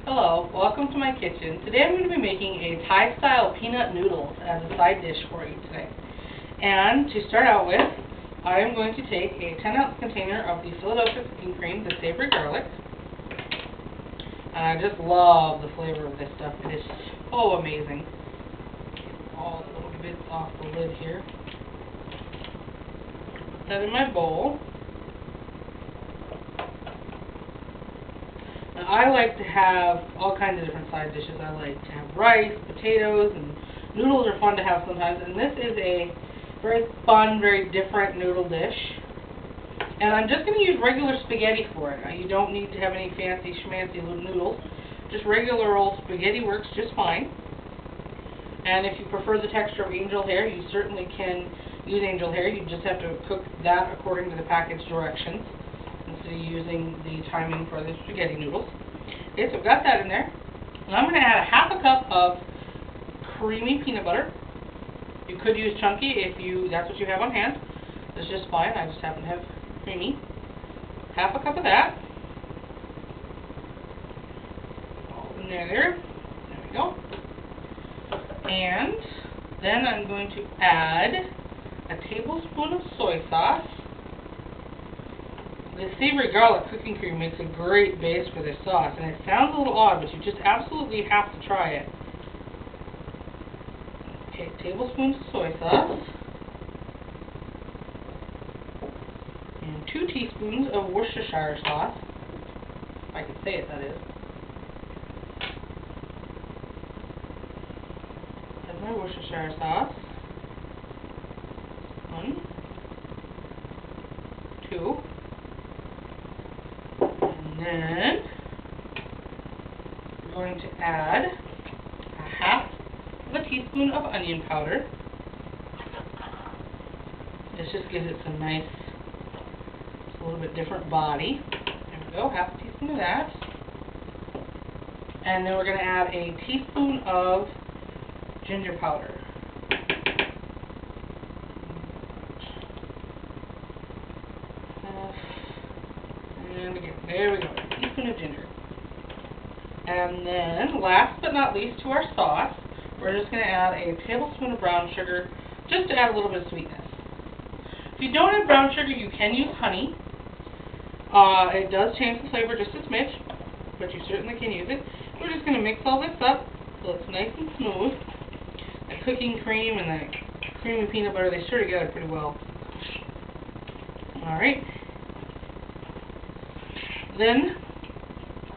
Hello, welcome to my kitchen. Today I'm going to be making a Thai-style peanut noodles as a side dish for you today. And to start out with, I am going to take a 10-ounce container of the Philadelphia cooking cream, the savory garlic. And I just love the flavor of this stuff. It is so amazing. Get all the little bits off the lid here. Put that in my bowl. Now, I like to have all kinds of different side dishes. I like to have rice, potatoes, and noodles are fun to have sometimes. And this is a very fun, very different noodle dish. And I'm just going to use regular spaghetti for it. Now, you don't need to have any fancy schmancy noodles. Just regular old spaghetti works just fine. And if you prefer the texture of angel hair, you certainly can use angel hair. You just have to cook that according to the package directions, instead of using the timing for the spaghetti noodles. Okay, so I've got that in there. And I'm going to add a half a cup of creamy peanut butter. You could use chunky if that's what you have on hand. That's just fine. I just happen to have creamy. Half a cup of that. All in there. There we go. And then I'm going to add a tablespoon of soy sauce. The savory garlic cooking cream makes a great base for this sauce, and it sounds a little odd, but you just absolutely have to try it. Okay, tablespoons of soy sauce, and 2 teaspoons of Worcestershire sauce, if I can say it, that is. That's my Worcestershire sauce. 1, 2. And then we're going to add a half of a teaspoon of onion powder. This just gives it some nice, a little bit different body. There we go, half a teaspoon of that. And then we're going to add a teaspoon of ginger powder. And again, there we go, a teaspoon of ginger. And then, last but not least, to our sauce, we're just going to add a tablespoon of brown sugar, just to add a little bit of sweetness. If you don't have brown sugar, you can use honey. It does change the flavor just a smidge, but you certainly can use it. We're just going to mix all this up so it's nice and smooth. The cooking cream and the creamy peanut butter, they stir together pretty well. Alright. Then,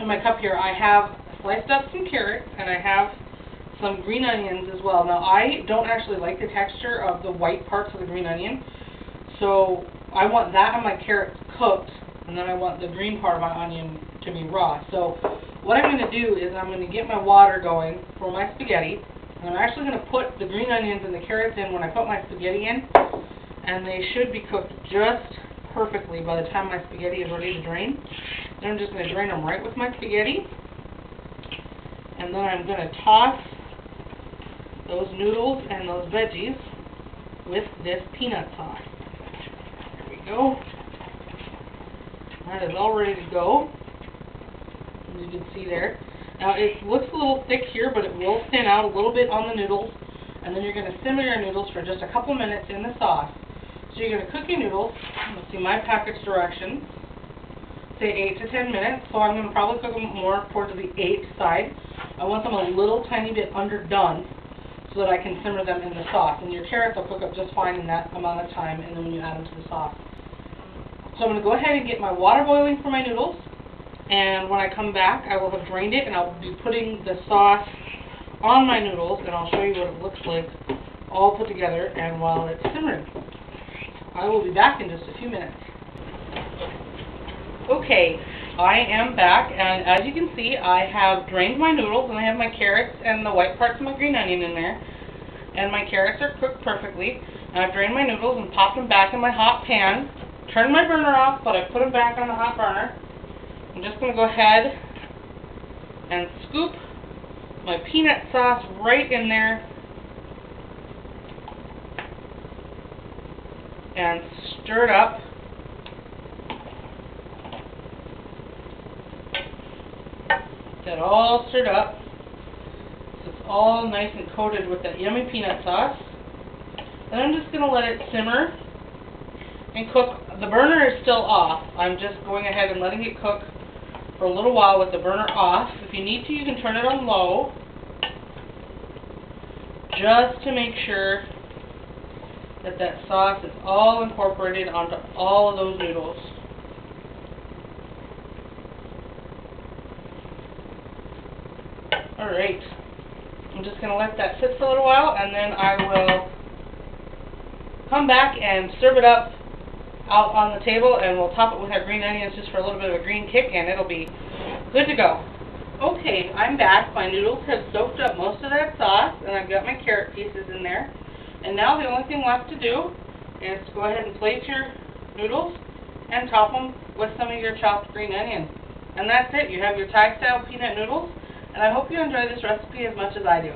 in my cup here, I have sliced up some carrots, and I have some green onions as well. Now, I don't actually like the texture of the white parts of the green onion, so I want that and my carrots cooked, and then I want the green part of my onion to be raw. So, what I'm going to do is I'm going to get my water going for my spaghetti, and I'm actually going to put the green onions and the carrots in when I put my spaghetti in, and they should be cooked just perfectly by the time my spaghetti is ready to drain. Then I'm just going to drain them right with my spaghetti. And then I'm going to toss those noodles and those veggies with this peanut sauce. There we go. That is all ready to go, as you can see there. Now it looks a little thick here, but it will thin out a little bit on the noodles. And then you're going to simmer your noodles for just a couple minutes in the sauce. So you're going to cook your noodles. Let's see my package directions. Say 8 to 10 minutes. So I'm going to probably cook them more towards the 8 side. I want them a little tiny bit underdone so that I can simmer them in the sauce. And your carrots will cook up just fine in that amount of time, and then when you add them to the sauce. So I'm going to go ahead and get my water boiling for my noodles. And when I come back, I will have drained it, and I'll be putting the sauce on my noodles, and I'll show you what it looks like all put together and while it's simmering. I will be back in just a few minutes. Okay, I am back, and as you can see, I have drained my noodles, and I have my carrots and the white parts of my green onion in there. And my carrots are cooked perfectly. And I've drained my noodles and popped them back in my hot pan. Turned my burner off, but I put them back on the hot burner. I'm just going to go ahead and scoop my peanut sauce right in there. And stir it up. that all stirred up. So it's all nice and coated with that yummy peanut sauce. And I'm just going to let it simmer and cook. The burner is still off. I'm just going ahead and letting it cook for a little while with the burner off. If you need to, you can turn it on low, just to make sure that that sauce is all incorporated onto all of those noodles. Alright, I'm just going to let that sit for a little while, and then I will come back and serve it up out on the table, and we'll top it with our green onions just for a little bit of a green kick, and it'll be good to go. Okay, I'm back. My noodles have soaked up most of that sauce, and I've got my carrot pieces in there. And now the only thing left to do is go ahead and plate your noodles and top them with some of your chopped green onion. And that's it. You have your Thai-style peanut noodles, and I hope you enjoy this recipe as much as I do.